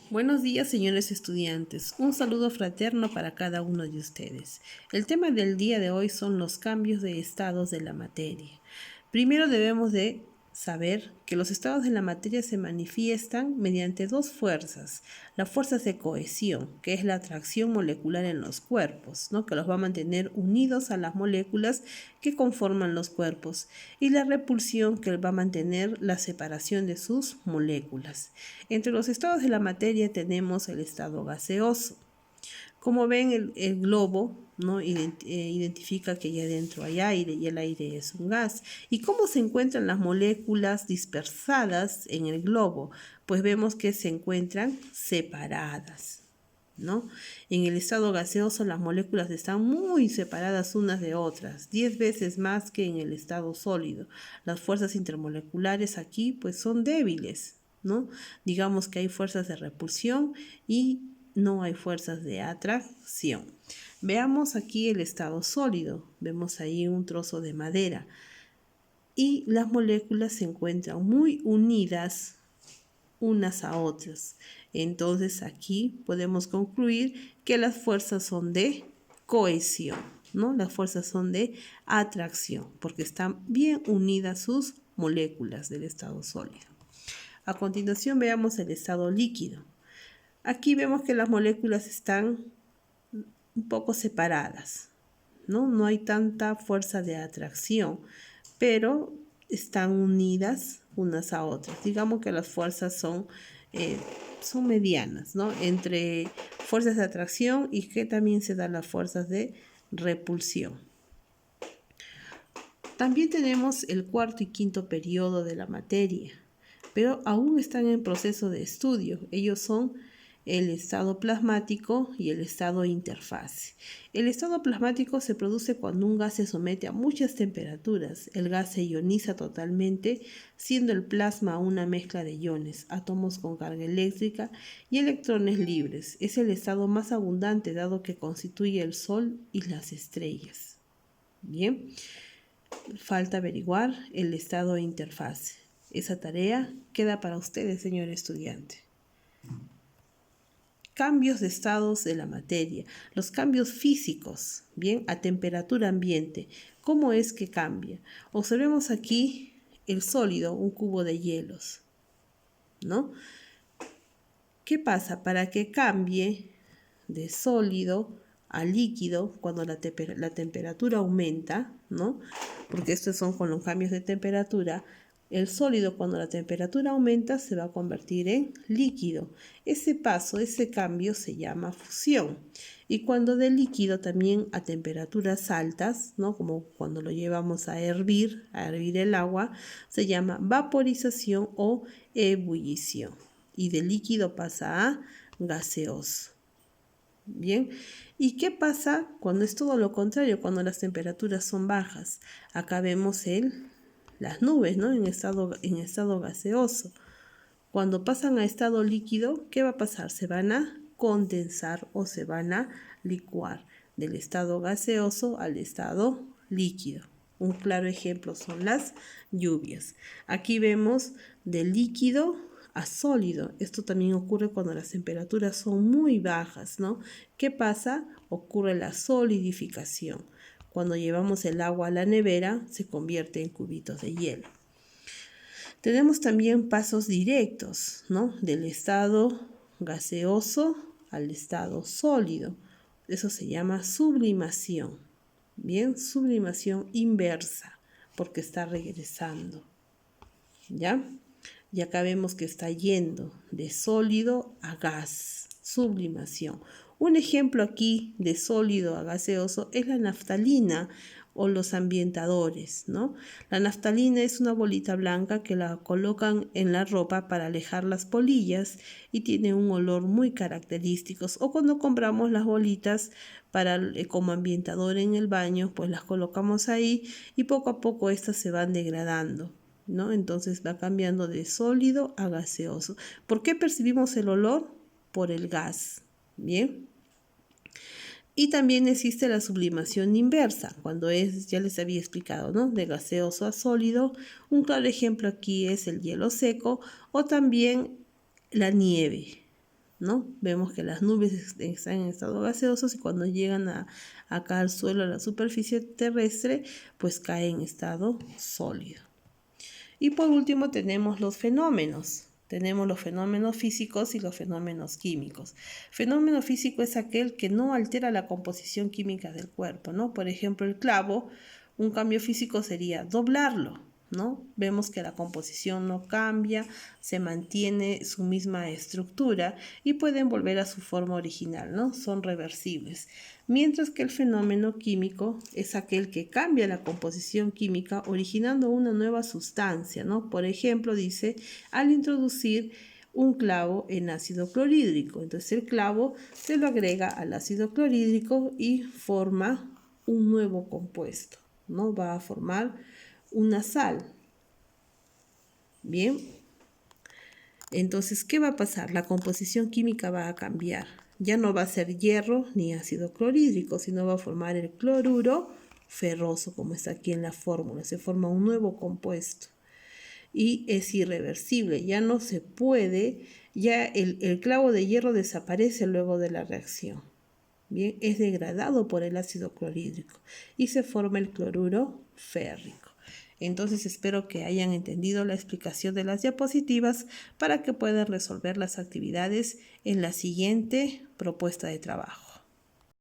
Buenos días, señores estudiantes. Un saludo fraterno para cada uno de ustedes. El tema del día de hoy son los cambios de estados de la materia. Primero debemos de saber que los estados de la materia se manifiestan mediante dos fuerzas. Las fuerzas de cohesión, que es la atracción molecular en los cuerpos, ¿no? Que los va a mantener unidos a las moléculas que conforman los cuerpos, y la repulsión, que va a mantener la separación de sus moléculas. Entre los estados de la materia tenemos el estado gaseoso. Como ven, el globo, ¿no? Identifica que allá adentro hay aire y el aire es un gas. ¿Y cómo se encuentran las moléculas dispersadas en el globo? Pues vemos que se encuentran separadas, ¿no? En el estado gaseoso las moléculas están muy separadas unas de otras, 10 veces más que en el estado sólido. Las fuerzas intermoleculares aquí pues son débiles, ¿no? Digamos que hay fuerzas de repulsión y no hay fuerzas de atracción. Veamos aquí el estado sólido. Vemos ahí un trozo de madera y las moléculas se encuentran muy unidas unas a otras. Entonces aquí podemos concluir que las fuerzas son de cohesión, ¿no? Las fuerzas son de atracción porque están bien unidas sus moléculas del estado sólido. A continuación veamos el estado líquido. Aquí vemos que las moléculas están un poco separadas, ¿no? No hay tanta fuerza de atracción, pero están unidas unas a otras. Digamos que las fuerzas son medianas, ¿no? Entre fuerzas de atracción y que también se dan las fuerzas de repulsión. También tenemos el cuarto y quinto periodo de la materia, pero aún están en proceso de estudio. Ellos son el estado plasmático y el estado interfase. El estado plasmático se produce cuando un gas se somete a muchas temperaturas. El gas se ioniza totalmente, siendo el plasma una mezcla de iones, átomos con carga eléctrica y electrones libres. Es el estado más abundante dado que constituye el Sol y las estrellas. Bien, falta averiguar el estado de interfase. Esa tarea queda para ustedes, señor estudiante. Cambios de estados de la materia, los cambios físicos, bien, a temperatura ambiente. ¿Cómo es que cambia? Observemos aquí el sólido, un cubo de hielos, ¿no? ¿Qué pasa? Para que cambie de sólido a líquido cuando la temperatura aumenta, ¿no? Porque estos son con los cambios de temperatura. El sólido, cuando la temperatura aumenta, se va a convertir en líquido. Ese paso, ese cambio se llama fusión. Y cuando de líquido también a temperaturas altas, ¿no? Como cuando lo llevamos a hervir el agua, se llama vaporización o ebullición. Y de líquido pasa a gaseoso. Bien, ¿y qué pasa cuando es todo lo contrario, cuando las temperaturas son bajas? Acá vemos las nubes, ¿no? En estado gaseoso. Cuando pasan a estado líquido, ¿qué va a pasar? Se van a condensar o se van a licuar del estado gaseoso al estado líquido. Un claro ejemplo son las lluvias. Aquí vemos de líquido a sólido. Esto también ocurre cuando las temperaturas son muy bajas, ¿no? ¿Qué pasa? Ocurre la solidificación. Cuando llevamos el agua a la nevera, se convierte en cubitos de hielo. Tenemos también pasos directos, ¿no? Del estado gaseoso al estado sólido. Eso se llama sublimación. Bien, sublimación inversa, porque está regresando. ¿Ya? Y acá vemos que está yendo de sólido a gas, sublimación. Un ejemplo aquí de sólido a gaseoso es la naftalina o los ambientadores, ¿no? La naftalina es una bolita blanca que la colocan en la ropa para alejar las polillas y tiene un olor muy característico. O cuando compramos las bolitas como ambientador en el baño, pues las colocamos ahí y poco a poco estas se van degradando, ¿no? Entonces va cambiando de sólido a gaseoso. ¿Por qué percibimos el olor? Por el gas. Bien. Y también existe la sublimación inversa, cuando ya les había explicado, ¿no? De gaseoso a sólido. Un claro ejemplo aquí es el hielo seco o también la nieve, ¿no? Vemos que las nubes están en estado gaseoso y cuando llegan acá al suelo, a la superficie terrestre, pues cae en estado sólido. Y por último tenemos los fenómenos. Tenemos los fenómenos físicos y los fenómenos químicos. Fenómeno físico es aquel que no altera la composición química del cuerpo, ¿no? Por ejemplo, el clavo, un cambio físico sería doblarlo, ¿no? Vemos que la composición no cambia, se mantiene su misma estructura y pueden volver a su forma original, ¿no? Son reversibles. Mientras que el fenómeno químico es aquel que cambia la composición química originando una nueva sustancia, ¿no? Por ejemplo, dice, al introducir un clavo en ácido clorhídrico. Entonces el clavo se lo agrega al ácido clorhídrico y forma un nuevo compuesto, ¿no? Va a formar una sal. Bien, entonces, ¿qué va a pasar? La composición química va a cambiar. Ya no va a ser hierro ni ácido clorhídrico, sino va a formar el cloruro ferroso, como está aquí en la fórmula. Se forma un nuevo compuesto y es irreversible. Ya no se puede, ya el clavo de hierro desaparece luego de la reacción. Bien, es degradado por el ácido clorhídrico y se forma el cloruro férrico. Entonces espero que hayan entendido la explicación de las diapositivas para que puedan resolver las actividades en la siguiente propuesta de trabajo.